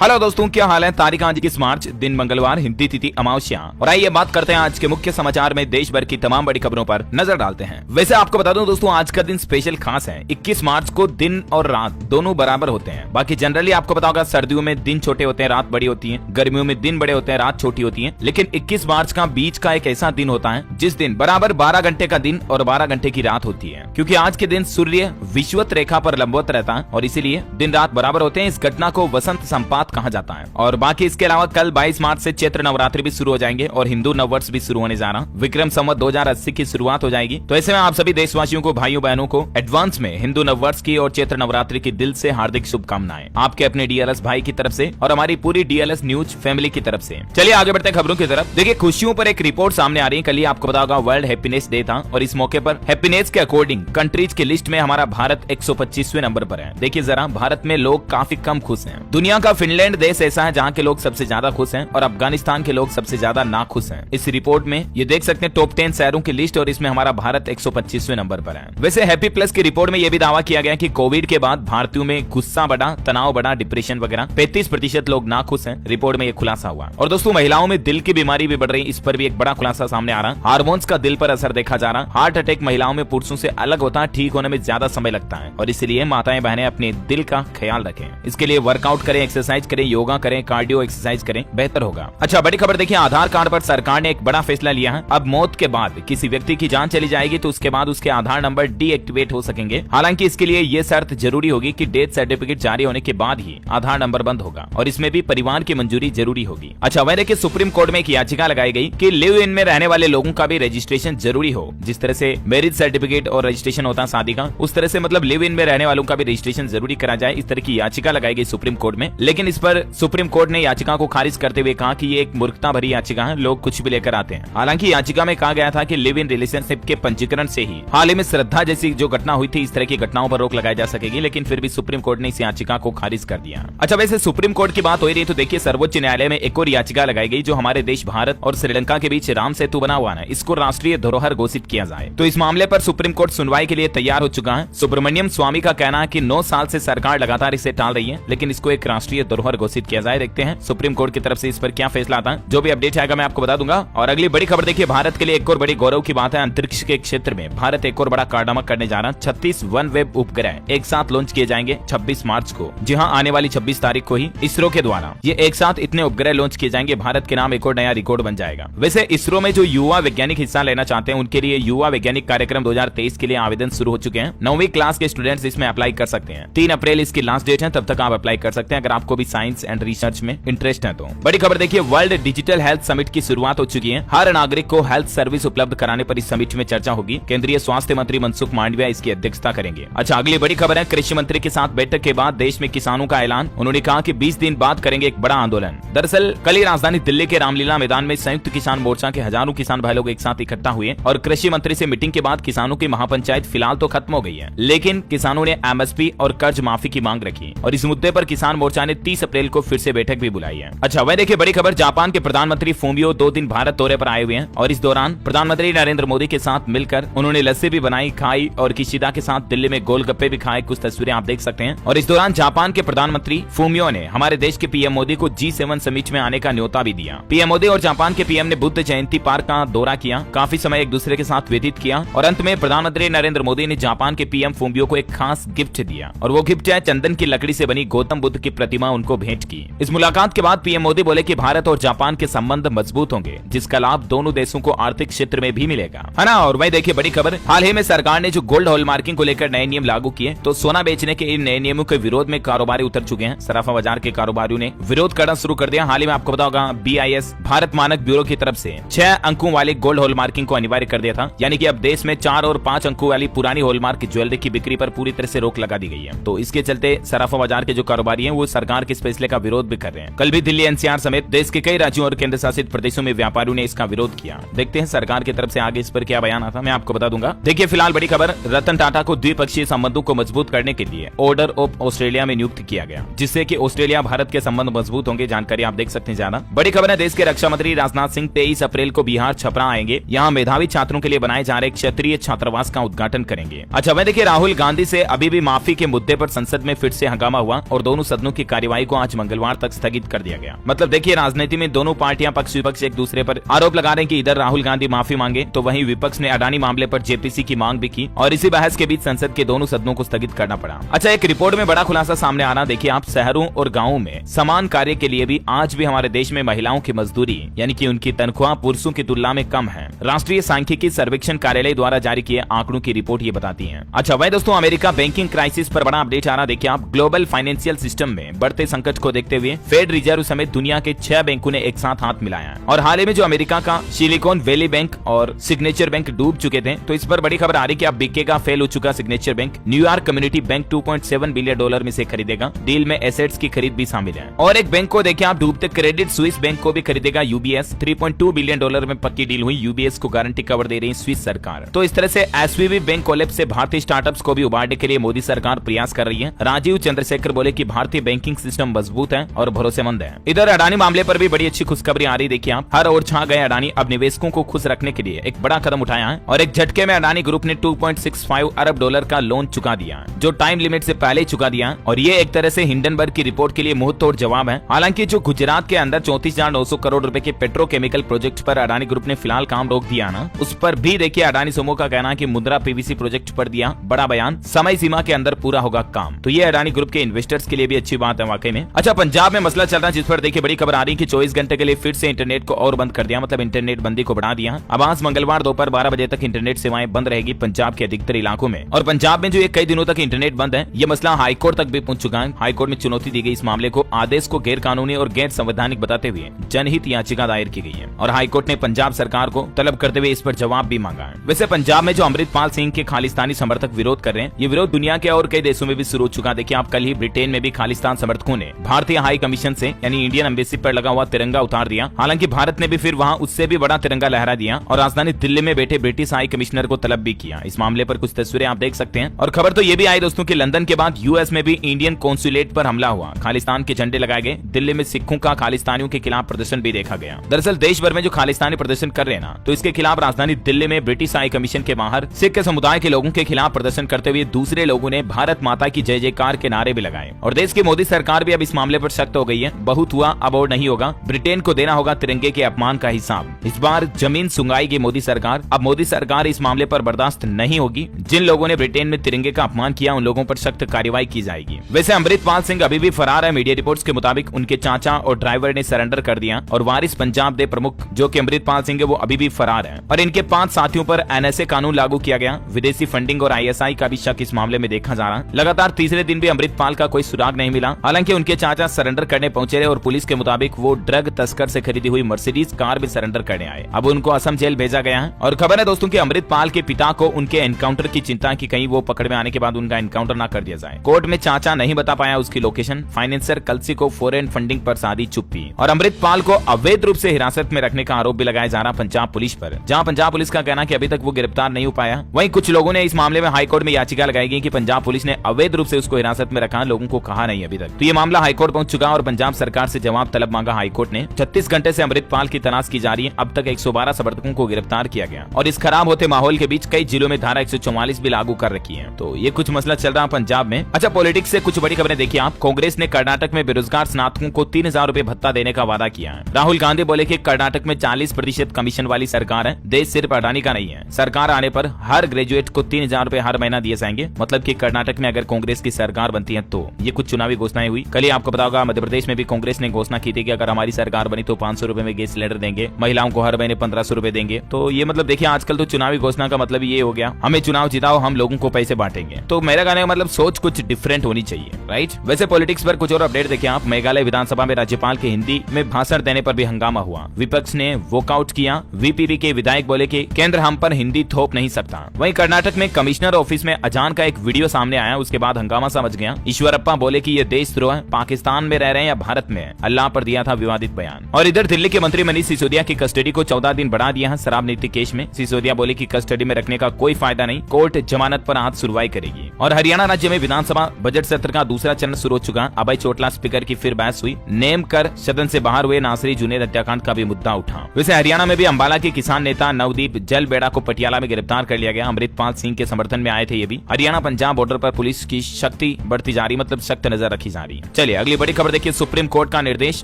Hello दोस्तों, क्या हाल है। तारीख आज 21 मार्च, दिन मंगलवार, हिंदी तिथि अमावस्या। और आइए बात करते हैं आज के मुख्य समाचार में देश भर की तमाम बड़ी खबरों पर नजर डालते हैं। वैसे आपको बता दूं दोस्तों, आज का दिन स्पेशल खास है। 21 मार्च को दिन और रात दोनों बराबर होते हैं। बाकी जनरली आपको पता होगा, सर्दियों में दिन छोटे होते हैं, रात बड़ी होती है। गर्मियों में दिन बड़े होते हैं, रात छोटी होती है। लेकिन 21 मार्च का बीच का एक ऐसा दिन होता है जिस दिन बराबर 12 घंटे का दिन और 12 घंटे की रात होती है। क्योंकि आज के दिन सूर्य विषुवत रेखा पर लंबवत रहता है और इसीलिए दिन रात बराबर होते हैं। इस घटना को वसंत संपात कहा जाता है। और बाकी इसके अलावा कल 22 मार्च से चैत्र नवरात्रि भी शुरू हो जाएंगे और हिंदू नववर्ष भी शुरू होने जा रहा। विक्रम संवत 2080 की शुरुआत हो जाएगी। तो ऐसे में आप सभी देशवासियों को, भाइयों बहनों को एडवांस में हिंदू नववर्ष की और चैत्र नवरात्रि की दिल से हार्दिक शुभकामनाएं आपके अपने डीएलएस भाई की तरफ से और हमारी पूरी डीएलएस न्यूज फैमिली की तरफ से। चलिए आगे बढ़ते हैं खबरों की तरफ। देखिए, खुशियों पर एक रिपोर्ट सामने आ रही है। कल ही आपको पता होगा वर्ल्ड हैप्पीनेस डे था और इस मौके पर हैप्पीनेस के अकॉर्डिंग कंट्रीज की लिस्ट में हमारा भारत 125वें नंबर पर है। देखिए जरा, भारत में लोग काफी कम खुश हैं। दुनिया का फिनलैंड देश ऐसा है जहाँ के लोग सबसे ज्यादा खुश हैं और अफगानिस्तान के लोग सबसे ज्यादा नाखुश हैं। इस रिपोर्ट में ये देख सकते हैं टॉप 10 शहरों की लिस्ट और इसमें हमारा भारत 125वें नंबर पर है। वैसे हैप्पी प्लस की रिपोर्ट में यह भी दावा किया गया कि कोविड के बाद भारतीयों में गुस्सा बढ़ा, तनाव बढ़ा, डिप्रेशन वगैरह 35% लोग नाखुश हैं। रिपोर्ट में यह खुलासा हुआ। और दोस्तों, महिलाओं में दिल की बीमारी भी बढ़ रही, इस पर भी एक बड़ा खुलासा सामने आ रहा। हार्मोन्स का दिल पर असर देखा जा रहा। हार्ट अटैक महिलाओं में पुरुषों से अलग होता है, ठीक होने में ज्यादा समय लगता है और इसलिए माताएं बहनें अपने दिल का ख्याल रखें। इसके लिए वर्कआउट करें, एक्सरसाइज करें, योगा करें, कार्डियो एक्सरसाइज करें, बेहतर होगा। अच्छा, बड़ी खबर देखिए, आधार कार्ड पर सरकार ने एक बड़ा फैसला लिया है। अब मौत के बाद किसी व्यक्ति की जान चली जाएगी तो उसके बाद उसके आधार नंबर डीएक्टिवेट हो सकेंगे। हालांकि इसके लिए ये शर्त जरूरी होगी कि डेथ सर्टिफिकेट जारी होने के बाद ही आधार नंबर बंद होगा और इसमें भी परिवार की मंजूरी जरूरी होगी। अच्छा, वह देखिए, सुप्रीम कोर्ट में एक याचिका लगाई गई कि लिव इन में रहने वाले लोगों का भी रजिस्ट्रेशन जरूरी हो। जिस तरह से मैरिज सर्टिफिकेट और रजिस्ट्रेशन होता है शादी का, उस तरह से मतलब लिव इन में रहने वालों का भी रजिस्ट्रेशन जरूरी करा जाए। इस तरह की याचिका लगाई गई सुप्रीम कोर्ट में। लेकिन इस पर सुप्रीम कोर्ट ने याचिका को खारिज करते हुए कहा कि ये एक मूर्खता भरी याचिका है, लोग कुछ भी लेकर आते हैं। हालांकि याचिका में कहा गया था कि लिव इन रिलेशनशिप के पंजीकरण से ही हाल ही में श्रद्धा जैसी जो घटना हुई थी, इस तरह की घटनाओं पर रोक लगाई जा सकेगी। लेकिन फिर भी सुप्रीम कोर्ट ने इस याचिका को खारिज कर दिया। अच्छा, वैसे सुप्रीम कोर्ट की बात हो रही है तो देखिए, सर्वोच्च न्यायालय में एक और याचिका लगाई गई जो हमारे देश भारत और श्रीलंका के बीच राम सेतु बना हुआ है, इसको राष्ट्रीय धरोहर घोषित किया जाए। तो इस मामले पर सुप्रीम कोर्ट सुनवाई के लिए तैयार हो चुका है। सुब्रमण्यम स्वामी का कहना है कि 9 साल से सरकार लगातार इसे टाल रही है, लेकिन इसको एक राष्ट्रीय धरोहर घोषित किया जाए। देखते हैं सुप्रीम कोर्ट की तरफ से इस पर क्या फैसला आता है। जो भी अपडेट आएगा मैं आपको बता दूंगा। और अगली बड़ी खबर देखिए, भारत के लिए एक और बड़ी गौरव की बात है। अंतरिक्ष के क्षेत्र में भारत एक और बड़ा कारनामा करने जा रहा है। 36 वन वेब उपग्रह एक साथ लॉन्च किए जाएंगे 26 मार्च को। जी हाँ, आने वाली 26 तारीख को ही इसरो के द्वारा ये एक साथ इतने उपग्रह लॉन्च किए जाएंगे। भारत के नाम एक और नया रिकॉर्ड बन जाएगा। वैसे इसरो में जो युवा वैज्ञानिक हिस्सा लेना चाहते हैं उनके लिए युवा वैज्ञानिक कार्यक्रम 2023 के लिए आवेदन शुरू हो चुके हैं। 9वीं क्लास के स्टूडेंट्स इसमें अप्लाई कर सकते हैं। 3 अप्रैल इसकी लास्ट डेट है, तब तक आप अप्लाई कर सकते हैं अगर आपको भी साइंस एंड रिसर्च में इंटरेस्ट है तो। बड़ी खबर देखिए, वर्ल्ड डिजिटल हेल्थ समिट की शुरुआत हो चुकी है। हर नागरिक को हेल्थ सर्विस उपलब्ध कराने पर इस समिट में चर्चा होगी। केंद्रीय स्वास्थ्य मंत्री मनसुख मांडविया इसकी अध्यक्षता करेंगे। अच्छा, अगली बड़ी खबर है, कृषि मंत्री के साथ बैठक के बाद देश में किसानों का ऐलान। उन्होंने कहा कि 20 दिन बाद करेंगे एक बड़ा आंदोलन। दरअसल कल ही राजधानी दिल्ली के रामलीला मैदान में संयुक्त किसान मोर्चा के हजारों किसान भाई लोग एक साथ इकट्ठा हुए और कृषि मंत्री से मीटिंग के बाद किसानों की महापंचायत फिलहाल तो खत्म हो गई है, लेकिन किसानों ने एमएसपी और कर्ज माफी की मांग रखी और इस मुद्दे पर किसान मोर्चा ने 30 अप्रैल को फिर से बैठक भी बुलाई है। अच्छा, वह देखिए, बड़ी खबर, जापान के प्रधानमंत्री फूमियो 2 दिन भारत दौरे पर आए हुए हैं और इस दौरान प्रधानमंत्री नरेंद्र मोदी के साथ मिलकर उन्होंने लस्सी भी बनाई, खाई और किशिदा के साथ दिल्ली में गोलगप्पे भी खाए। कुछ तस्वीरें आप देख सकते हैं। और इस दौरान जापान के प्रधानमंत्री फूमियो ने हमारे देश के पीएम मोदी को G7 समिट में आने का न्योता भी दिया। पीएम मोदी और जापान के पीएम ने बुद्ध जयंती पार्क का दौरा किया, काफी समय एक दूसरे के साथ व्यतीत किया और अंत में प्रधानमंत्री नरेंद्र मोदी ने जापान के पीएम फूमियो को एक खास गिफ्ट दिया और वो गिफ्ट है चंदन की लकड़ी से बनी गौतम बुद्ध की प्रतिमा उनको भेंट की। इस मुलाकात के बाद पीएम मोदी बोले कि भारत और जापान के संबंध मजबूत होंगे, जिसका लाभ दोनों देशों को आर्थिक क्षेत्र में भी मिलेगा, है ना। और वही देखिए, बड़ी खबर, हाल ही में सरकार ने जो गोल्ड हॉलमार्किंग को लेकर नए नियम लागू किए तो सोना बेचने के इन नए नियमों के विरोध में कारोबारी उतर चुके हैं। सराफा बाजार के कारोबारियों ने विरोध करना शुरू कर दिया। हाल ही में आपको पता होगा BIS भारत मानक ब्यूरो की तरफ से 6 अंकों वाली गोल्ड हॉलमार्किंग को अनिवार्य कर दिया था। यानी कि अब देश में 4 और 5 अंकों वाली पुरानी हॉलमार्क ज्वेलरी की बिक्री पर पूरी तरह से रोक लगा दी गई है। तो इसके चलते सराफा बाजार के जो कारोबारी हैं वो सरकार के इस फैसले का विरोध भी कर रहे हैं। कल भी दिल्ली NCR समेत देश के कई राज्यों और केंद्र शासित प्रदेशों में व्यापारियों ने इसका विरोध किया। देखते हैं सरकार की तरफ से आगे इस पर क्या बयान आता, मैं आपको बता दूंगा। देखिए, फिलहाल बड़ी खबर, रतन टाटा को द्विपक्षीय संबंधों को मजबूत करने के लिए ऑर्डर ऑफ ऑस्ट्रेलिया में नियुक्त किया गया, जिससे कि ऑस्ट्रेलिया भारत के संबंध मजबूत होंगे। जानकारी आप देख सकते हैं ज्यादा। बड़ी खबर है, देश के रक्षा मंत्री राजनाथ सिंह 23 अप्रैल को बिहार छपरा आएंगे। यहाँ मेधावी छात्रों के लिए बनाए जा रहे क्षेत्रीय छात्रावास का उद्घाटन करेंगे। अच्छा, वह देखिए, राहुल गांधी से अभी भी माफी के मुद्दे पर संसद में फिर से हंगामा हुआ और दोनों सदनों की कार्यवाही को आज मंगलवार तक स्थगित कर दिया गया। मतलब देखिए, राजनीति में दोनों पार्टियां पक्ष विपक्ष एक दूसरे पर आरोप लगा रहे हैं कि इधर राहुल गांधी माफी मांगे तो वहीं विपक्ष ने अडानी मामले पर जेपीसी की मांग भी की और इसी बहस के बीच संसद के दोनों सदनों को स्थगित करना पड़ा। अच्छा, एक रिपोर्ट में बड़ा खुलासा सामने आ रहा, देखिए आप, शहरों और गाँवों में समान कार्य के लिए भी आज भी हमारे देश में महिलाओं की मजदूरी यानी कि उनकी तनख्वाह पुरुषों की तुलना में कम है। राष्ट्रीय सांख्यिकी सर्वेक्षण कार्यालय द्वारा जारी किए आंकड़ों की रिपोर्ट ये बताती है। अच्छा वही दोस्तों, अमेरिका बैंकिंग क्राइसिस पर बड़ा अपडेट आ रहा, देखिए आप, ग्लोबल फाइनेंशियल सिस्टम में बढ़ते संकट को देखते हुए फेड रिजर्व समेत दुनिया के 6 बैंकों ने एक साथ हाथ मिलाया और हाल ही में जो अमेरिका का सिलिकॉन वैली बैंक और सिग्नेचर बैंक डूब चुके थे, तो इस पर बड़ी खबर आ रही कि अब बिकेगा फेल हो चुका signature bank. New York community bank $2.7 billion में से खरीदेगा। डील में एसेट्स की खरीद भी शामिल है। और एक बैंक को देखिए आप डूबते, क्रेडिट स्विस बैंक को भी खरीदेगा यूबीएस। $3.2 बिलियन में पक्की डील हुई। यूबीएस को गारंटी कवर दे रही स्विस सरकार। तो इस तरह से एसवीबी बैंक कोलैप्स से भारतीय स्टार्टअप्स को भी उबारने के लिए मोदी सरकार प्रयास कर रही है। राजीव चंद्रशेखर बोले कि भारतीय बैंकिंग सिस्टम मजबूत है और भरोसेमंद है। इधर अडानी मामले पर भी बड़ी अच्छी खुशखबरी आ रही, देखिए आप, हर ओर छा गए अडानी। अब निवेशकों को खुश रखने के लिए एक बड़ा कदम उठाया है और एक झटके में अडानी ग्रुप ने $2.65 अरब का लोन चुका दिया, जो टाइम लिमिट से पहले चुका दिया। और ये एक तरह से हिंडनबर्ग की रिपोर्ट के लिए मुंह तोड़ जवाब है। हालांकि जो गुजरात के अंदर 34,900 करोड़ रुपए के पेट्रोकेमिकल प्रोजेक्ट पर अडानी ग्रुप ने फिलहाल काम रोक दिया ना, उस पर भी देखिए अडानी समूह का कहना है कि मुद्रा पीवीसी प्रोजेक्ट पर दिया बड़ा बयान, समय सीमा के अंदर पूरा होगा काम। तो ये अडानी ग्रुप के इन्वेस्टर्स के लिए भी अच्छी बात है वाकई में। अच्छा, पंजाब में मसला चल रहा है जिस पर देखिए बड़ी खबर आ रही है कि 24 घंटे के लिए फिर से इंटरनेट को और बंद कर दिया, मतलब इंटरनेट बंदी को बढ़ा दिया। अब आज मंगलवार दोपहर 12 बजे तक इंटरनेट सेवाएं बंद रहेगी पंजाब के अधिकतर इलाकों में। और पंजाब में जो ये कई दिनों तक इंटरनेट बंद है, ये मसला हाईकोर्ट तक भी पहुंच चुका है। हाईकोर्ट में चुनौती दी गई इस मामले को, आदेश को गैर कानूनी और गैर संवैधानिक बताते हुए जनहित याचिका दायर की गई है और हाईकोर्ट ने पंजाब सरकार को तलब करते हुए इस पर जवाब भी मांगा है। वैसे पंजाब में जो अमृतपाल सिंह के खालिस्तानी समर्थक विरोध कर रहे हैं, ये विरोध दुनिया के और कई देशों में भी शुरू हो चुका। देखिए आप, कल ही ब्रिटेन में भी खालिस्तान समर्थकों ने भारतीय हाई कमीशन से यानी इंडियन एम्बेसी पर लगा हुआ तिरंगा उतार दिया। हालांकि भारत ने भी फिर वहां उससे भी बड़ा तिरंगा लहरा दिया और राजधानी दिल्ली में बैठे ब्रिटिश हाई कमिश्नर को तलब भी किया। इस मामले पर कुछ तस्वीरें आप देख सकते हैं। और खबर तो ये भी आई दोस्तों कि लंदन के बाद यूएस में भी इंडियन कॉन्सुलेट पर हमला हुआ, खालिस्तान के झंडे लगाए गए। दिल्ली में सिखों का खालिस्तानियों के खिलाफ प्रदर्शन भी देखा गया। दरअसल देश भर में जो खालिस्तानी प्रदर्शन कर रहे हैं ना, तो इसके खिलाफ राजधानी दिल्ली में ब्रिटिश हाई कमीशन के बाहर सिख के समुदाय के लोगों के खिलाफ प्रदर्शन करते हुए दूसरे लोगों ने भारत माता की जय जयकार के नारे भी लगाए। और देश की मोदी सरकार भी अब इस मामले पर सख्त हो गई है। बहुत हुआ, अब और नहीं होगा। ब्रिटेन को देना होगा तिरंगे के अपमान का हिसाब। इस बार जमीन सुंगाएगी मोदी सरकार। अब मोदी सरकार इस मामले पर बर्दाश्त नहीं होगी। जिन लोगों ने ब्रिटेन में तिरंगे का अपमान किया, उन लोगों पर सख्त कार्रवाई की जाएगी। वैसे अमृतपाल सिंह अभी भी फरार है। मीडिया रिपोर्ट्स के मुताबिक उनके चाचा और ड्राइवर ने सरेंडर कर दिया और वारिस पंजाब दे प्रमुख जो कि अमृतपाल सिंह है, वो अभी भी फरार है। और इनके 5 साथियों पर एनएसए कानून लागू किया गया। विदेशी फंडिंग और आईएसआई का भी शक इस मामले में देखा जा रहा। लगातार तीसरे दिन भी अमृतपाल का कोई सुराग नहीं मिला। हालांकि उनके चाचा सरेंडर करने पहुंचे रहे और पुलिस के मुताबिक वो ड्रग तस्कर से खरीदी हुई मर्सिडीज कार भी सरेंडर करने आए। अब उनको असम जेल भेजा गया है। और खबर है दोस्तों कि अमृतपाल के पिता को उनके एनकाउंटर की चिंता कि कहीं वो पकड़ में आने के बाद उनका एनकाउंटर ना कर दिया जाए। कोर्ट में चाचा नहीं बता पाया उसकी लोकेशन। फाइनेंसर कलसी को फॉरेन फंडिंग पर साधी चुप्पी। और अमृतपाल को अवैध रूप से हिरासत में रखने का आरोप भी लगाया जा रहा पंजाब पुलिस पर, जहां पंजाब पुलिस का कहना कि अभी तक वो गिरफ्तार नहीं हो पाया। वहीं कुछ लोगों ने इस मामले में हाईकोर्ट में याचिका लगाई गई कि पंजाब पुलिस ने अवैध रूप से उसको हिरासत में रखा, लोगों को कहा नहीं अभी तक। तो ये मामला हाईकोर्ट पहुंच चुका और पंजाब सरकार से जवाब तलब मांगा हाईकोर्ट ने। 36 घंटे से अमृतपाल की तलाश की जा रही है। अब तक 112 समर्थकों को गिरफ्तार किया गया और इस खराब होते माहौल के बीच कई जिलों में धारा 144 भी लागू कर रखी है। तो ये कुछ मसला चल रहा है पंजाब में। अच्छा, पॉलिटिक्स से कुछ बड़ी खबरें देखिए आप। कांग्रेस ने कर्नाटक में बेरोजगार स्नातकों को 3,000 रुपए भत्ता देने का वादा किया है। राहुल गांधी बोले कि कर्नाटक में 40% कमीशन वाली सरकार है। देश सिर्फ अडानी का नहीं है। सरकार आने पर हर ग्रेजुएट को 3,000 रुपए हर महीना दिए जाएंगे। मतलब कि कर्नाटक में अगर कांग्रेस की सरकार बनती है तो ये कुछ चुनावी घोषणाएं हुई। कल ही आपको पता होगा मध्य प्रदेश में भी कांग्रेस ने घोषणा की थी कि अगर हमारी सरकार बनी तो 500 रुपए में गैस सिलेंडर देंगे, महिलाओं को हर महीने 1500 रुपए देंगे। तो ये मतलब देखिए आजकल तो चुनावी घोषणा का मतलब ये हो गया, हमें चुनाव जिताओ, हम लोगों को पैसे बांटेंगे। तो मेरा कहने का मतलब सोच कुछ डिफरेंट होनी चाहिए, राइट। वैसे पॉलिटिक्स पर कुछ और अपडेट देखिए आप। मेघालय विधानसभा में राज्यपाल के हिंदी में भाषण देने पर भी हंगामा हुआ। विपक्ष ने वॉकआउट किया। वीपीपी के विधायक बोले कि केंद्र हम पर हिंदी थोप नहीं सकता। वहीं कर्नाटक में कमिश्नर ऑफिस में अजान का एक वीडियो सामने आया, उसके बाद हंगामा सा मच गया। ईश्वरप्पा बोले कि ये देशद्रोह है, पाकिस्तान में रह रहे हैं या भारत में है, अल्लाह पर दिया था विवादित बयान। और इधर दिल्ली के मंत्री मनीष सिसोदिया की कस्टडी को 14 दिन बढ़ा दिया है शराब नीति केस में। सिसोदिया बोले कि कस्टडी में रखने का कोई फायदा नहीं, कोर्ट जमानत पर आज सुनवाई करेगी। और हरियाणा राज्य में विधानसभा बजट सत्र का दूसरा चरण शुरू हो चुका। अभय चोटला स्पीकर की फिर बहस हुई। नेम कर सदन से बाहर हुए नासरी जुनेद हत्याकांड का भी मुद्दा उठा। वैसे हरियाणा में भी अंबाला के किसान नेता नवदीप जलबेड़ा को पटियाला में गिरफ्तार कर लिया गया। अमृतपाल सिंह के समर्थन में आए थे ये भी। हरियाणा पंजाब बॉर्डर पर पुलिस की शक्ति बढ़ती जा रही, मतलब सख्त नजर रखी जा रही है। चलिए अगली बड़ी खबर देखिए, सुप्रीम कोर्ट का निर्देश,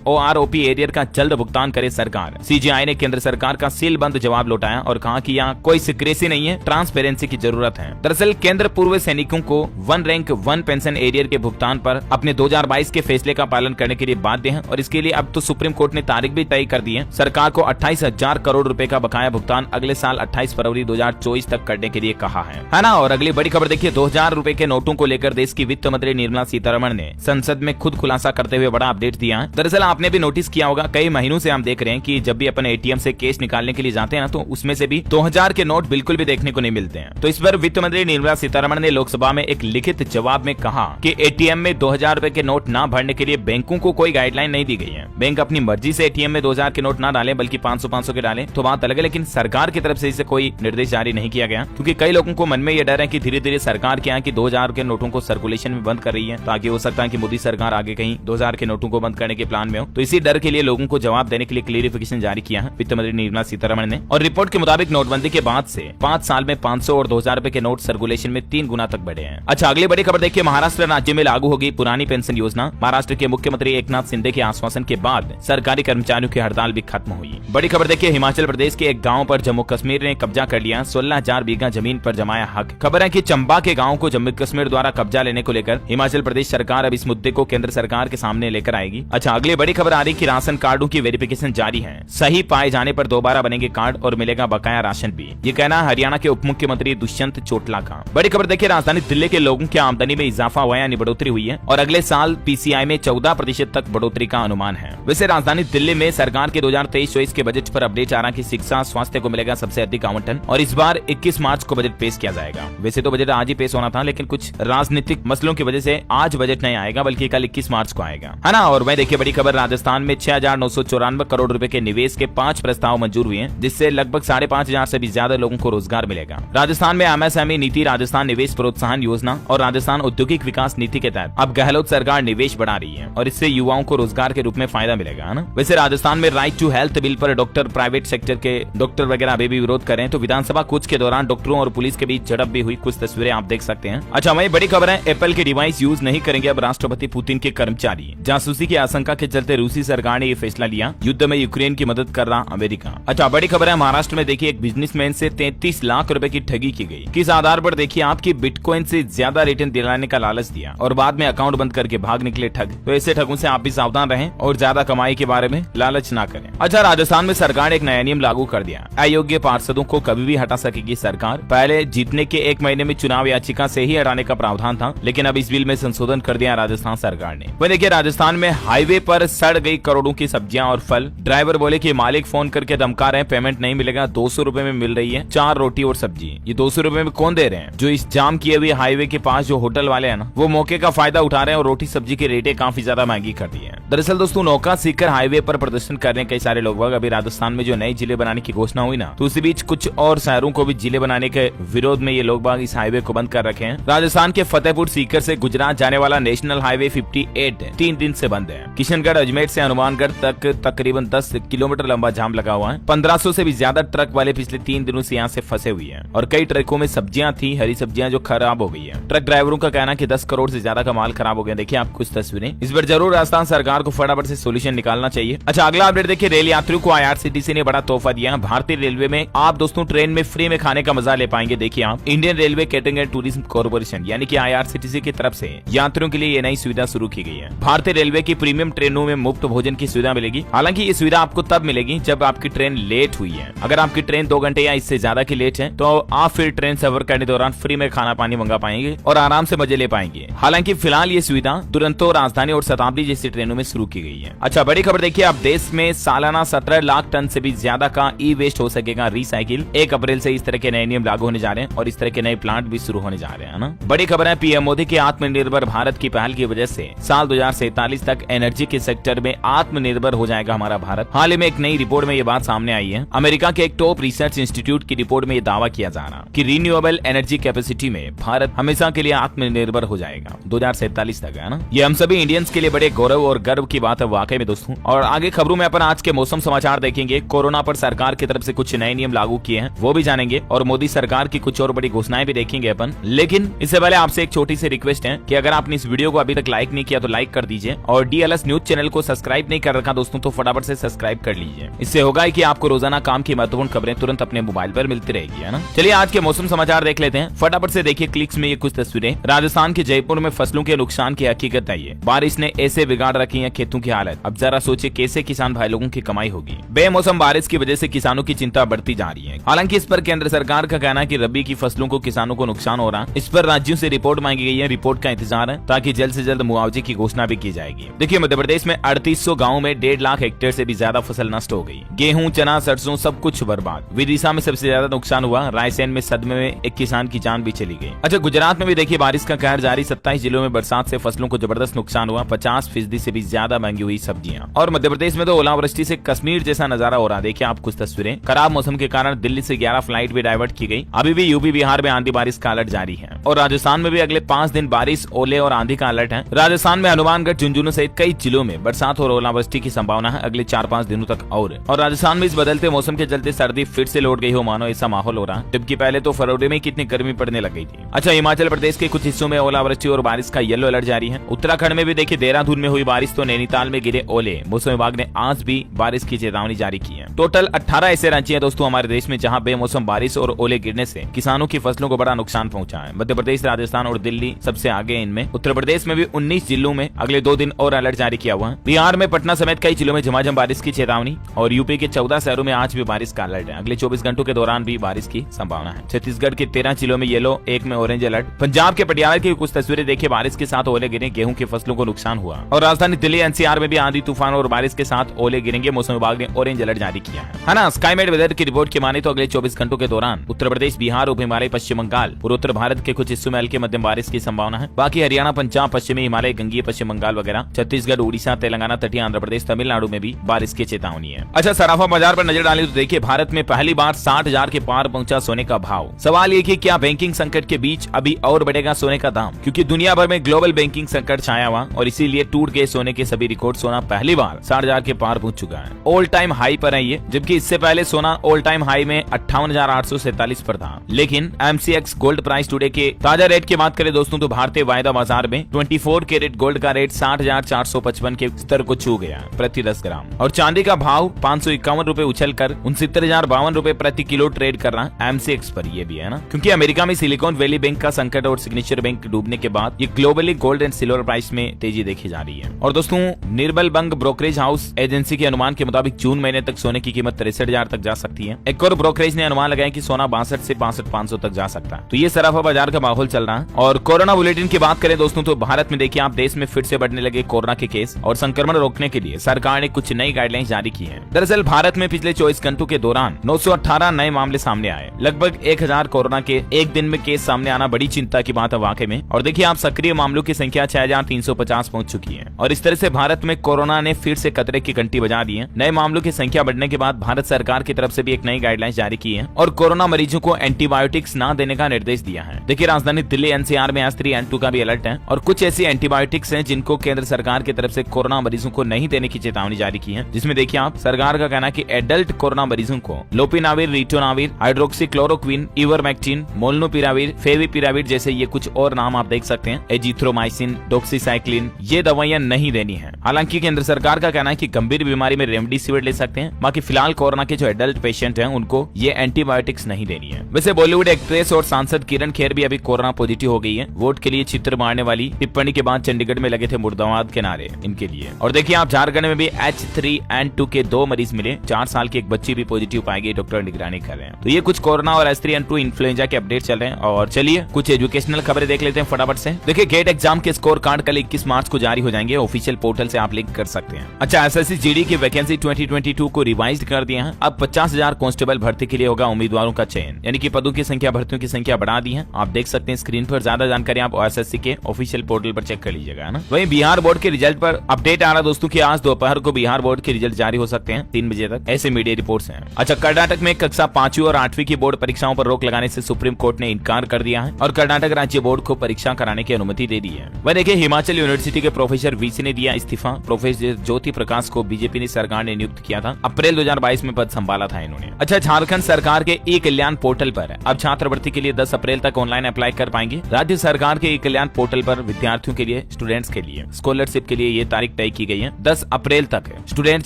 OROP एरियर का जल्द भुगतान करे सरकार। CGI ने केंद्र सरकार का सीलबंद जवाब लौटाया और कहा कि यहाँ कोई सिक्रेसी नहीं है, ट्रांसपेरेंसी की जरूरत है। दरअसल केंद्र पूर्व सैनिकों को 1 रैंक 1 पेंशन एरियर के भुगतान पर अपने 2022 के फैसले का पालन करने के लिए बाध्य है और इसके लिए अब तो सुप्रीम कोर्ट ने तारीख भी तय कर दी है। सरकार को 28,000 करोड़ रुपए का बकाया भुगतान अगले साल 28 फरवरी 2024 तक करने के लिए कहा है ना। और अगली बड़ी खबर देखिए, 2000 रुपए के नोटों को लेकर देश की वित्त मंत्री निर्मला सीतारमण ने संसद में खुद खुलासा करते हुए बड़ा अपडेट दिया है। दरअसल आपने भी नोटिस किया होगा, कई महीनों से हम देख रहे हैं कि जब भी अपन ATM से कैश निकालने के लिए जाते हैं ना, तो उसमें से भी 2000 के नोट बिल्कुल भी देखने को नहीं मिलते हैं। तो इस पर वित्त मंत्री निर्मला सीतारमण ने लोकसभा में एक लिखित जवाब में कहा कि ATM में 2000 रुपए के नोट न भरने के लिए बैंकों को कोई गाइडलाइन नहीं दी गई है। बैंक अपनी मर्जी से ATM में 2000 के नोट ना डालें, बल्कि 500-500 के डालें तो बात अलग है, लेकिन सरकार की तरफ से इसे कोई निर्देश जारी नहीं किया गया, क्योंकि कई लोगों को मन में यह डर है कि धीरे धीरे सरकार क्या है कि 2000 के नोटों को सर्कुलेशन में बंद कर रही है, ताकि हो सकता है कि मोदी सरकार आगे कहीं 2000 के नोटों को बंद करने के प्लान में हो। तो इसी डर के लिए लोगों को जवाब देने के लिए क्लियरिफिकेशन जारी किया है वित्त मंत्री निर्मला सीतारमण ने। और रिपोर्ट के मुताबिक नोटबंदी के बाद से 5 साल में 500 और 2000 रुपए के नोट सर्कुलेशन में 3 गुना तक बढ़े हैं। अच्छा अगली बड़ी खबर देखिए, महाराष्ट्र राज्य में लागू होगी पुरानी पेंशन योजना। महाराष्ट्र के मुख्यमंत्री एकनाथ शिंदे के आश्वासन के बाद सरकारी कर्मचारियों की हड़ताल भी खत्म हुई। बड़ी खबर देखिए, हिमाचल प्रदेश के एक गाँव पर जम्मू कश्मीर ने कब्जा कर लिया, 16,000 बीघा जमीन पर जमाया हक। खबर है कि चंबा के गाँव को जम्मू कश्मीर द्वारा कब्जा लेने को लेकर हिमाचल प्रदेश सरकार अब इस मुद्दे को केंद्र सरकार के सामने लेकर आएगी। अच्छा अगली बड़ी खबर आ रही कि राशन कार्डों की वेरिफिकेशन जारी है, सही पाए जाने पर दोबारा बनेंगे कार्ड और मिलेगा बकाया राशन भी। ये कहना हरियाणा के उप मुख्यमंत्री दुष्यंत चौटाला का। बड़ी खबर देखिए, राजधानी दिल्ली के लोगों की आमदनी में इजाफा हुआ यानी बढ़ोतरी हुई है और अगले साल PCI में 14% तक बढ़ोतरी का अनुमान है। वैसे राजधानी दिल्ली में सरकार के 2023-24 के बजट पर अपडेट आ रहा कि शिक्षा स्वास्थ्य को मिलेगा सबसे अधिक आवंटन और इस बार 21 मार्च को बजट पेश किया जाएगा। वैसे तो बजट आज ही पेश होना था, लेकिन कुछ राजनीतिक मसलों की वजह से आज बजट नहीं आएगा, बल्कि कल 21 मार्च को आएगा, है ना। और वह देखिए बड़ी खबर, राजस्थान में 6,994 करोड़ रुपए के निवेश के 5 प्रस्ताव मंजूर हुए हैं, जिससे लगभग 5,500 से भी ज्यादा लोगों को रोजगार मिलेगा। राजस्थान में MSME नीति, राजस्थान निवेश प्रोत्साहन योजना और राजस्थान औद्योगिक विकास नीति के तहत अब गहलोत सरकार निवेश बढ़ा रही है और इससे युवाओं को रोजगार के रूप में फायदा मिलेगा, है ना। वैसे राजस्थान में राइट टू हेल्थ बिल पर डॉक्टर प्राइवेट सेक्टर के डॉक्टर वगैरह अभी भी विरोध कर रहे हैं, तो विधानसभा कूच के दौरान डॉक्टरों और पुलिस के बीच झड़प भी हुई, कुछ तस्वीरें आप देख सकते हैं। अच्छा वही बड़ी खबर है, एप्पल के डिवाइस यूज नहीं करेंगे अब राष्ट्रपति पुतिन के कर्मचारी। जासूसी की आशंका के चलते रूसी सरकार ने ये फैसला लिया, युद्ध में यूक्रेन की मदद कर रहा अमेरिका। अच्छा बड़ी खबर है, महाराष्ट्र में देखिए एक बिजनेसमैन से 33 लाख रुपए की ठगी की गई। किस आधार पर देखिए, आपकी बिटकॉइन से ज्यादा रिटर्न दिलाने का लालच दिया और बाद में अकाउंट बंद करके भाग निकले ठग। तो ऐसे ठगों से आप भी सावधान रहें और ज्यादा कमाई के बारे में लालच ना करें। अच्छा राजस्थान में सरकार ने एक नया नियम लागू कर दिया, अयोग्य पार्षदों को कभी भी हटा सकेगी सरकार। पहले जीतने के 1 महीने में चुनाव याचिका से ही हटाने का प्रावधान था, लेकिन अब इस बिल में संशोधन कर दिया राजस्थान सरकार ने। वह देखिए राजस्थान में हाईवे पर सड़ गई करोड़ों की सब्जियां और फल। ड्राइवर बोले कि मालिक फोन करके धमका रहे हैं, पेमेंट नहीं मिलेगा, 200 रुपए में मिल रही है 4 रोटी और सब्जी। ये 200 रुपए में कौन दे रहे हैं? जो इस जाम किए हुए हाईवे के पास जो होटल वाले हैं ना, वो मौके का फायदा उठा रहे हैं और रोटी सब्जी की रेटें काफी ज्यादा महंगी कर दी है। दरअसल दोस्तों, नौका सीकर हाईवे पर प्रदर्शन कर रहे हैं कई सारे लोग। अभी राजस्थान में जो नए जिले बनाने की घोषणा हुई ना, तो उसी बीच कुछ और शहरों को भी जिले बनाने के विरोध में ये लोग बाग इस हाईवे को बंद कर रखे हैं। राजस्थान के फतेहपुर सीकर से गुजरात जाने वाला नेशनल हाईवे 58 3 दिन से बंद है। किशनगढ़ अजमेर से हनुमानगढ़ तक तकरीबन 10 किलोमीटर लंबा जाम लगा हुआ है। 1500 से भी ज्यादा ट्रक वाले पिछले 3 दिनों से यहाँ से फंसे हुए हैं और कई ट्रकों में सब्जियां थी, हरी सब्जियां जो खराब हो गई है। ट्रक ड्राइवरों का कहना है कि 10 करोड़ से ज्यादा का माल खराब हो गया। देखिए आप कुछ तस्वीरें। इस बार जरूर राजस्थान सरकार को फटाफट से सोल्यूशन निकालना चाहिए। अच्छा अगला अपडेट देखिए, रेल यात्रियों को IRCTC ने बड़ा तोहफा दिया। भारतीय रेलवे में आप दोस्तों ट्रेन में फ्री में खाने का मजा ले पाएंगे। देखिए आप, Indian railway catering and tourism corporation यानी कि IRCTC की तरफ से यात्रियों के लिए ये नई सुविधा शुरू की गई है। भारतीय रेलवे की प्रीमियम ट्रेनों में मुफ्त भोजन की सुविधा मिलेगी। हालांकि ये सुविधा आपको तब मिलेगी जब आपकी ट्रेन लेट हुई है। अगर आपकी ट्रेन 2 घंटे या इससे ज्यादा की लेट है, तो आप फिर ट्रेन सफर करने के दौरान फ्री में खाना पानी मंगा पाएंगे और आराम से मजे ले पाएंगे। हालांकि फिलहाल ये सुविधा दुरंतो, राजधानी और शताब्दी जैसी ट्रेनों में शुरू की गई है। अच्छा बड़ी खबर देखिए, अब देश में सालाना 17 लाख टन से भी ज्यादा का ई वेस्ट हो सकेगा रिसाइकिल। 1 अप्रैल से इस तरह के नए नियम लागू होने जा रहे हैं और इस तरह के नए प्लांट भी शुरू होने जा रहे हैं ना। बड़ी खबर है, पीएम मोदी के आत्मनिर्भर भारत की पहल की वजह से साल 2047 तक एनर्जी के सेक्टर में आत्मनिर्भर हो जाएगा हमारा भारत। हाल ही में एक नई रिपोर्ट में ये बात सामने आई है। अमेरिका के एक टॉप रिसर्च इंस्टीट्यूट की रिपोर्ट में ये दावा किया जा रहा कि रिन्यूएबल एनर्जी कैपेसिटी में भारत हमेशा के लिए आत्मनिर्भर हो जाएगा 2047 तक, है ना। ये हम सभी इंडियंस के लिए बड़े गौरव और गर्व गर्व की बात है वाकई में दोस्तों। और आगे खबरों में अपन आज के मौसम समाचार देखेंगे, कोरोना पर सरकार की तरफ से कुछ नए नियम लागू किए हैं वो भी जानेंगे, और मोदी सरकार की कुछ और बड़ी घोषणाएं भी देखेंगे अपन। लेकिन इससे पहले आपसे एक छोटी सी रिक्वेस्ट है कि अगर आपने इस वीडियो को अभी तक लाइक नहीं किया तो लाइक कर दीजिए, और DLS न्यूज चैनल को सब्सक्राइब नहीं कर रखा दोस्तों तो फटाफट से सब्सक्राइब कर लीजिए। इससे होगा कि आपको रोजाना काम की महत्वपूर्ण खबरें तुरंत अपने मोबाइल पर मिलती रहेगी, है ना। चलिए आज के मौसम समाचार देख लेते हैं फटाफट से। देखिए क्लिक्स में ये कुछ तस्वीरें राजस्थान के जयपुर में फसलों के नुकसान की हकीकत है। बारिश ने ऐसे बिगाड़ रखी है खेतों की हालत, अब जरा सोचे कैसे किसान भाई लोगों की कमाई होगी। बेमौसम बारिश की वजह से किसानों की चिंता बढ़ती जा रही है। हालांकि इस पर केंद्र सरकार का कहना है कि रबी की फसलों को किसानों को नुकसान हो रहा है। इस पर राज्यों से रिपोर्ट मांगी गई है, रिपोर्ट का इंतजार है ताकि जल्द से जल्द मुआवजे की घोषणा भी की जाएगी। देखिए मध्य प्रदेश में 3800 गाँव में 1.5 लाख हेक्टेयर से भी ज्यादा फसल नष्ट हो गई। गेहूं, चना, सरसों सब कुछ बर्बाद। विदिशा में सबसे ज्यादा नुकसान हुआ, रायसेन में सदमे में एक किसान की जान भी चली गई। अच्छा गुजरात में भी देखिए बारिश का कहर जारी, 27 जिलों में बरसात से फसलों को जबरदस्त नुकसान हुआ, 50% से भी ज्यादा महंगी हुई सब्जियां। और मध्य प्रदेश में तो ओलावृष्टि से कश्मीर जैसा नजारा हो रहा। देखिए आप कुछ तस्वीरें, खराब मौसम के कारण दिल्ली से 11 फ्लाइट भी डाइवर्ट की गई। अभी भी यूपी बिहार में आंधी बारिश का अलर्ट जारी है, और राजस्थान में भी अगले 5 दिन बारिश, ओले और आंधी का अलर्ट है। राजस्थान में हनुमानगढ़, झुंझुनू सहित कई जिलों में बरसात और ओलावृष्टि की संभावना है अगले 4-5 दिनों तक। और राजस्थान में इस बदलते मौसम के चलते सर्दी फिर से लौट गई हो मानो ऐसा माहौल हो रहा, जबकि पहले तो फरवरी में कितनी गर्मी पड़ने लग गई थी। अच्छा हिमाचल प्रदेश के कुछ हिस्सों में ओलावृष्टि और बारिश का येलो अलर्ट जारी है। उत्तराखंड में भी देखिए देहरादून में हुई बारिश तो नैनीताल में गिरे ओले। मौसम विभाग ने आज भी बारिश की चेतावनी जारी की है। टोटल 18 ऐसे राज्य हैं दोस्तों हमारे देश में जहां बेमौसम बारिश और ओले गिरने से किसानों की फसलों को बड़ा नुकसान पहुंचा है। मध्य प्रदेश, राजस्थान और दिल्ली सबसे आगे हैं इनमें। उत्तर प्रदेश में भी 19 जिलों में अगले 2 दिन और अलर्ट जारी किया हुआ है। बिहार में पटना समेत कई जिलों में झमाझम बारिश की चेतावनी, और यूपी के 14 शहरों में आज भी बारिश का अलर्ट है। अगले 24 घंटों के दौरान भी बारिश की संभावना है। छत्तीसगढ़ के 13 जिलों में येलो, 1 में ऑरेंज अलर्ट। पंजाब के पटियाला की कुछ तस्वीरें देखिए, बारिश के साथ ओले गिरे, गेहूं की फसलों को नुकसान हुआ। और राजधानी दिल्ली NCR में भी आंधी तूफान और बारिश के साथ ओले गिरेंगे। मौसम विभाग ने ऑरेंज अलर्ट जारी किया है ना। स्काईमेट वेदर की रिपोर्ट की माने तो अगले 24 घंटों के दौरान उत्तर प्रदेश, बिहार, उप हिमालय, पश्चिम बंगाल और उत्तर भारत के कुछ हिस्सों में हल्की मध्यम बारिश की संभावना है। बाकी हरियाणा, पंजाब, पश्चिमी हिमालय, गंगीय पश्चिम बंगाल वगैरह, छत्तीसगढ़, उड़ीसा, तेलंगाना, तटीय आंध्र प्रदेश, तमिलनाडु में भी बारिश की चेतावनी है। अच्छा सराफा बाजार पर नजर डालें तो देखिए भारत में पहली बार 60,000 के पार पहुंचा सोने का भाव। सवाल ये कि क्या बैंकिंग संकट के बीच अभी और बढ़ेगा सोने का दाम, क्योंकि दुनिया भर में ग्लोबल बैंकिंग संकट छाया हुआ और इसीलिए टूट गए सोने के सभी रिकॉर्ड। सोना पहली बार 60,000 के पार पहुंच चुका है, ऑल टाइम हाई पर है ये, जबकि इससे पहले सोना ऑल टाइम हाई में 58,847 पर था। लेकिन MCX गोल्ड प्राइस टुडे के ताजा रेट की बात करें दोस्तों तो भारतीय वायदा बाजार में 24 कैरेट गोल्ड का रेट 60,455 के स्तर को छू गया प्रति 10 ग्राम, और चांदी का भाव 551 रूपए उछल कर 69,052 रूपए प्रति किलो ट्रेड कर रहा है MCX पर। ये भी है ना, क्योंकि अमेरिका में सिलिकॉन वैली बैंक का संकट और सिग्नेचर बैंक डूबने के बाद ये globally gold and silver price में तेजी देखी जा रही है। और दोस्तों निर्मल बंग ब्रोकरेज हाउस एजेंसी के अनुमान के मुताबिक जून महीने तक सोने की कीमत 63,000 तक जा सकती है। एक और ब्रोकरेज ने अनुमान लगाया कि सोना 62 से 62,500 तक जा सकता है। तो ये सराफा बाजार का माहौल चल रहा है। और कोरोना बुलेटिन की बात करें दोस्तों तो भारत में देखिए आप देश में फिर से बढ़ने लगे कोरोना के केस, और संक्रमण रोकने के लिए सरकार ने कुछ नई गाइडलाइंस जारी की है। दरअसल भारत में पिछले 24 घंटों के दौरान 918 नए मामले सामने आए। लगभग 1000 कोरोना के एक दिन में केस सामने आना बड़ी चिंता की बात है वाकई में। और देखिए आप सक्रिय मामलों की संख्या 6,350 पहुंच चुकी है, और इस तरह से भारत में कोरोना ने फिर से खतरे की घंटी बजा दी है। नए मामलों की संख्या बढ़ने के बाद भारत सरकार की तरफ से भी एक नई गाइडलाइंस जारी की है, और कोरोना मरीजों को एंटीबायोटिक्स न देने का निर्देश दिया है। देखिए राजधानी दिल्ली NCR में S3 N2 का भी अलर्ट है, और कुछ ऐसी एंटीबायोटिक्स हैं जिनको केंद्र सरकार की तरफ से कोरोना मरीजों को नहीं देने की चेतावनी जारी की है। जिसमें देखिए आप सरकार का कहना है कि एडल्ट कोरोना मरीजों को लोपिनाविर, ritonavir, hydroxychloroquine, ivermectin, molnupiravir, favipiravir जैसे ये कुछ और नाम आप देख सकते हैं, एजिथ्रोमाइसिन, डॉक्सीसाइक्लिन, ये दवाइयां नहीं देनी है। हालांकि केंद्र सरकार का कहना है कि गंभीर बीमारी में रेमडेसिविर ले सकते हैं, बाकी फिलहाल कोरोना के जो एडल्ट पेशेंट हैं उनको ये एंटीबायोटिक्स नहीं देनी है। वैसे बॉलीवुड एक्ट्रेस और सांसद किरण खेर भी अभी कोरोना पॉजिटिव हो गई है। वोट के लिए चित्र मारने वाली टिप्पणी के बाद चंडीगढ़ में लगे थे मुर्दाबाद के नारे इनके लिए। और देखिए आप झारखंड में भी H3N2 के 2 मरीज मिले, 4 साल की एक बच्ची भी पॉजिटिव पाई गई, डॉक्टर निगरानी कर रहे हैं। तो ये कुछ कोरोना और H3N2 इन्फ्लुएंजा के अपडेट चल रहे हैं। और चलिए कुछ एजुकेशनल खबरें देख लेते हैं फटाफट से। देखिए गेट एग्जाम के स्कोर कार्ड कल 21 मार्च को जारी हो जाएंगे, ऑफिशियल पोर्टल से आप लिंक कर सकते हैं। अच्छा SSC GD की वैकेंसी 2022 को रिवाइज कर दिया है। अब 50,000 कांस्टेबल भर्ती के लिए होगा उम्मीदवारों का चयन, यानी कि पदों की संख्या, भर्तियों की संख्या बढ़ा दी है। आप देख सकते हैं स्क्रीन पर। ज्यादा जानकारी आप SSC के ऑफिशियल पोर्टल पर चेक कर लीजिएगा ना। वहीं बिहार बोर्ड के रिजल्ट पर अपडेट आ रहा दोस्तों कि आज दोपहर को बिहार बोर्ड के रिजल्ट जारी हो सकते हैं 3 बजे तक, ऐसे मीडिया रिपोर्ट्स हैं। अच्छा कर्नाटक में कक्षा 5वीं और 8वीं की बोर्ड परीक्षाओं पर रोक लगाने से सुप्रीम कोर्ट ने इनकार कर दिया है और कर्नाटक राज्य बोर्ड को परीक्षा कराने की अनुमति दे दी है। वह देखिए हिमाचल यूनिवर्सिटी के प्रोफेसर VC ने दिया दिया इस्तीफा। प्रोफेसर ज्योति प्रकाश को बीजेपी ने सरकार ने नियुक्त किया था। अप्रैल 2022 में पद संभाला था इन्होंने। अच्छा, झारखंड सरकार के ई कल्याण पोर्टल पर अब छात्रवृत्ति के लिए 10 अप्रैल तक ऑनलाइन अप्लाई कर पाएंगे। राज्य सरकार के ई कल्याण पोर्टल पर विद्यार्थियों के लिए, स्टूडेंट्स के लिए स्कॉलरशिप के लिए ये तारीख तय की गई है। 10 अप्रैल तक स्टूडेंट,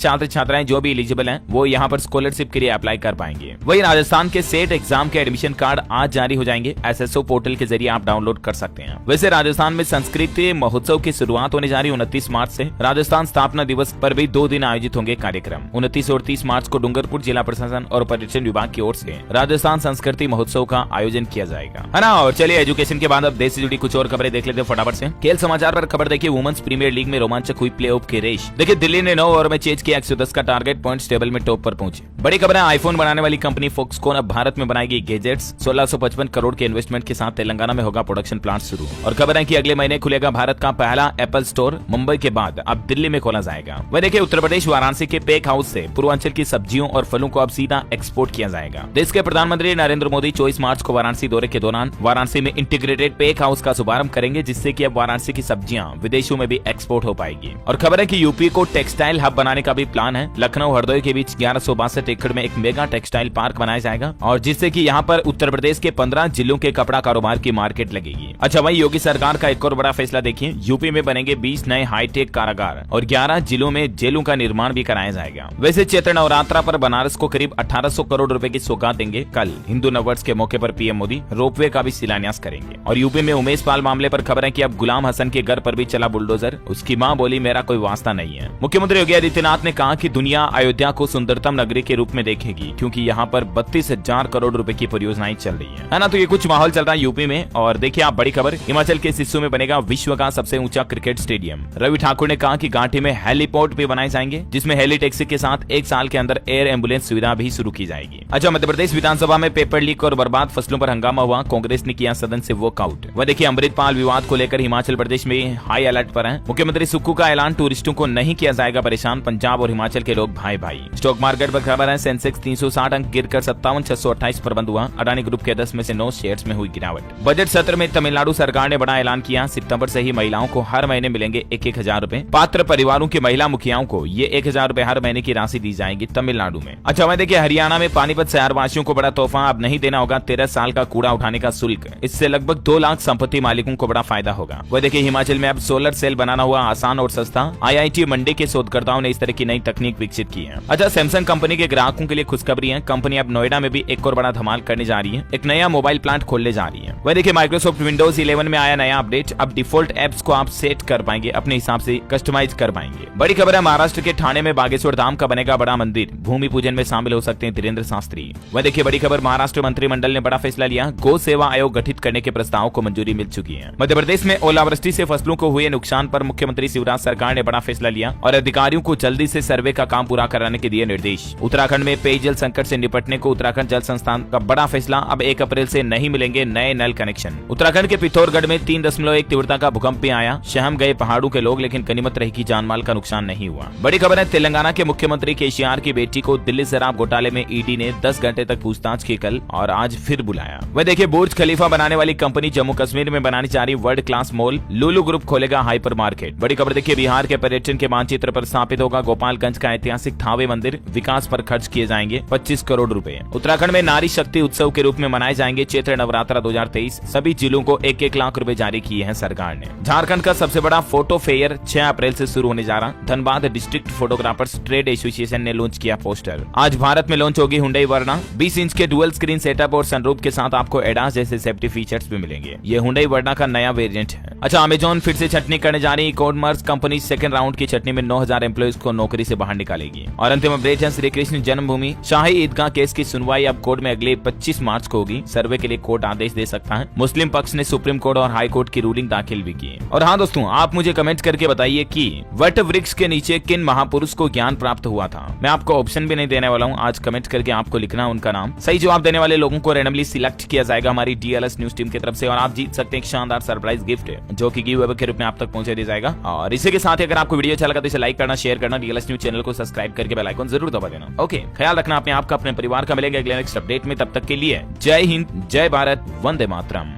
छात्र छात्राएं जो भी एलिजिबल हैं वो यहाँ पर स्कॉलरशिप के लिए अप्लाई कर पाएंगे। वही राजस्थान के सेट एग्जाम के एडमिशन कार्ड आज जारी हो जाएंगे। SSO पोर्टल के जरिए आप डाउनलोड कर सकते हैं। वैसे राजस्थान में संस्कृत महोत्सव की शुरुआत होने जा रही है 29 मार्च से। राजस्थान स्थापना दिवस पर भी 2 दिन आयोजित होंगे कार्यक्रम। 29 और 30 मार्च को डूंगरपुर जिला प्रशासन और पर्यटन विभाग की ओर से राजस्थान संस्कृति महोत्सव का आयोजन किया जाएगा, है ना। और चलिए एजुकेशन के बाद अब देश से जुड़ी कुछ और खबरें देख लेते हैं फटाफट से। खेल समाचार पर खबर देखिए, वुमेन्स प्रीमियर लीग में रोमांचक हुई प्लेऑफ की रेस। देखिए दिल्ली ने 9 ओवर में चेज किया 110 का टारगेट, पॉइंट्स टेबल में टॉप पर पहुंचे। बड़ी खबर है, आईफोन बनाने वाली कंपनी फॉक्सकॉन अब भारत में बनाएगी गैजेट्स। 1655 करोड़ के इन्वेस्टमेंट के साथ तेलंगाना में होगा प्रोडक्शन प्लांट शुरू। और खबर है कि अगले महीने खुलेगा भारत का पहला एप्पल स्टोर। मुंबई के बाद अब दिल्ली में खोला जाएगा। वह देखिए उत्तर प्रदेश वाराणसी के पैक हाउस से पूर्वांचल की सब्जियों और फलों को अब सीधा एक्सपोर्ट किया जाएगा। देश के प्रधानमंत्री नरेंद्र मोदी 24 मार्च को वाराणसी दौरे के दौरान वाराणसी में इंटीग्रेटेड पैक हाउस का शुभारंभ करेंगे, जिससे कि अब वाराणसी की सब्जियां विदेशों में भी एक्सपोर्ट हो पाएगी। और खबर है कि यूपी को टेक्सटाइल हब बनाने का भी प्लान है। लखनऊ हरदोई के बीच 1162 एकड़ में एक मेगा टेक्सटाइल पार्क बनाया जाएगा, और जिससे कि यहाँ पर उत्तर प्रदेश के 15 जिलों के कपड़ा कारोबार की मार्केट लगेगी। अच्छा, वही योगी सरकार का एक और बड़ा फैसला देखिए, यूपी में बनेंगे 20 नए हाईटेक कारागार और 11 जिलों में जेलों का निर्माण भी कराया जाएगा। वैसे चैत्र नवरात्रा पर बनारस को करीब 1800 करोड़ रुपए की सौगात देंगे। कल हिंदू नववर्ष के मौके पर पीएम मोदी रोपवे का भी शिलान्यास करेंगे। और यूपी में उमेश पाल मामले पर खबर है कि अब गुलाम हसन के घर पर भी चला बुलडोजर। उसकी मां बोली मेरा कोई वास्ता नहीं है। मुख्यमंत्री योगी आदित्यनाथ ने कहा कि दुनिया अयोध्या को सुंदरतम नगरी के रूप में देखेगी, क्योंकि यहाँ पर 32,000 करोड़ रुपए की परियोजनाएं चल रही है ना। तो ये कुछ माहौल चल रहा है यूपी में। और देखिए आप बड़ी खबर, हिमाचल के सिस्सू में बनेगा विश्व का सबसे ऊंचा क्रिकेट स्टेडियम। रवि ठाकुर ने कहा कि घाटी में हेलीपोर्ट भी बनाए जाएंगे, जिसमें हेली टैक्सी के साथ 1 साल के अंदर एयर एम्बुलेंस सुविधा भी शुरू की जाएगी। अच्छा, मध्य प्रदेश विधानसभा में पेपर लीक और बर्बाद फसलों पर हंगामा हुआ। कांग्रेस ने किया सदन से वॉकआउट। वह देखिए अमृतपाल विवाद को लेकर हिमाचल प्रदेश में हाई अलर्ट पर है। मुख्यमंत्री सुक्खू का ऐलान, टूरिस्टों को नहीं किया जाएगा परेशान। पंजाब और हिमाचल के लोग भाई भाई। स्टॉक मार्केट पर खबर है, सेंसेक्स 360 अंक गिरकर 57,628 पर बंद हुआ। अडानी ग्रुप के 10 में से 9 शेयर्स में हुई गिरावट। बजट सत्र में तमिलनाडु सरकार ने बड़ा ऐलान किया, सितंबर से ही महिलाओं को हर महीने मिलेंगे 1,000 रुपए। पात्र परिवारों की महिला मुखियाओं को ये 1,000 रुपए हर महीने की राशि दी जाएगी तमिलनाडु में। अच्छा, वह देखिए हरियाणा में पानीपत शहरवासियों को बड़ा तोहफा, अब नहीं देना होगा 13 साल का कूड़ा उठाने का शुल्क। इससे लगभग 2 लाख संपत्ति मालिकों को बड़ा फायदा होगा। वह देखिए हिमाचल में अब सोलर सेल बनाना हुआ आसान और सस्ता। IIT मंडी के शोधकर्ताओं ने इस तरह की नई तकनीक विकसित की है। अच्छा, सैमसंग कंपनी के ग्राहकों के लिए खुशखबरी है। कंपनी अब नोएडा में भी एक और बड़ा धमाल करने जा रही है, एक नया मोबाइल प्लांट खोलने जा रही है। वह देखिए माइक्रोसॉफ्ट विंडोज 11 में आया नया अपडेट। अब डिफॉल्ट एप्स को आप सेट कर पाएंगे, अपने हिसाब से कस्टमाइज कर पाएंगे। बड़ी खबर है, महाराष्ट्र के ठाणे में बागेश्वर धाम का बनेगा बड़ा मंदिर। भूमि पूजन में शामिल हो सकते हैं धीरेन्द्र शास्त्री। वह देखिए बड़ी खबर, महाराष्ट्र मंत्रिमंडल ने बड़ा फैसला लिया। गौ सेवा आयोग गठित करने के प्रस्ताव को मंजूरी मिल चुकी है। मध्य प्रदेश में ओलावृष्टि से फसलों को हुए नुकसान पर मुख्यमंत्री शिवराज सरकार ने बड़ा फैसला लिया और अधिकारियों को जल्दी से सर्वे का काम पूरा कराने के दिए निर्देश। उत्तराखंड में पेयजल संकट से निपटने को उत्तराखंड जल संस्थान का बड़ा फैसला, अब 1 अप्रैल से नहीं मिलेंगे नए नल कनेक्शन। उत्तराखंड के पिथौरगढ़ में 3.1 तीव्रता का भूकंप भी आया। सहम गए पहाड़ों के लोग, लेकिन गनीमत रही कि जानमाल का नुकसान नहीं हुआ। बड़ी खबर है, तेलंगाना के मुख्यमंत्री केसीआर की बेटी को दिल्ली शराब घोटाले में ईडी ने 10 घंटे तक पूछताछ की कल और आज फिर बुलाया। वह देखिए बुर्ज खलीफा बनाने वाली कंपनी जम्मू कश्मीर में बनानी जा रही वर्ल्ड क्लास मॉल। लुलु ग्रुप खोलेगा हाइपर मार्केट। बड़ी खबर देखिए, बिहार के पर्यटन के मानचित्र पर स्थापित होगा गोपालगंज का ऐतिहासिक थावे मंदिर। विकास पर खर्च किए जाएंगे 25 करोड़ रुपए। उत्तराखंड में नारी शक्ति उत्सव के रूप में मनाए जाएंगे चैत्र नवरात्रा 2023। सभी जिलों को 1-1 लाख रुपए जारी किए हैं सरकार ने। झारखंड का सबसे बड़ा फोटो फेयर 6 अप्रैल से शुरू होने जा रहा। Dhanbad district photographers trade association ने लॉन्च किया पोस्टर। आज भारत में लॉन्च होगी हुंडई वर्ना। 20 इंच के डुअल स्क्रीन सेटअप और सनरूफ के साथ आपको एडास जैसे सेफ्टी फीचर्स भी मिलेंगे। ये हुंडई वर्ना का नया वेरिएंट है। अच्छा, अमेजॉन फिर से छटनी करने जा रही। ई-कॉमर्स कंपनी सेकंड राउंड की छटनी में 9,000 एम्प्लॉइज को नौकरी से बाहर निकालेगी। और अंतिम अपडेट है, श्री कृष्ण जन्मभूमि शाही ईदगाह केस की सुनवाई अब कोर्ट में अगले 25 मार्च को होगी। सर्वे के लिए कोर्ट आदेश दे सकता है। मुस्लिम पक्ष ने सुप्रीम कोर्ट और हाई कोर्ट की रूलिंग दाखिल भी की। और हाँ दोस्तों, आप मुझे कमेंट करके बताइए कि वट वृक्ष के नीचे किन महापुरुष को ज्ञान प्राप्त हुआ था। मैं आपको ऑप्शन भी नहीं देने वाला हूँ। आज कमेंट करके आपको लिखना उनका नाम। सही जवाब देने वाले लोगों को रैंडमली सिलेक्ट किया जाएगा हमारी DLS न्यूज टीम की तरफ से, और आप जीत सकते हैं एक शानदार सरप्राइज गिफ्ट, जो कि गिव अवे के रूप में आप तक पहुंचा दिया जाएगा। और इसी के साथ ही अगर आपको वीडियो अच्छा लगा तो इसे लाइक करना, शेयर करना, DLS न्यूज चैनल को सब्सक्राइब करके बेल आइकन जरूर दबा देना। ओके, ख्याल रखना अपने आप का, अपने परिवार का। मिलेगा अगले नेक्स्ट अपडेट में, तब तक के लिए जय हिंद, जय भारत, वंदे मातरम।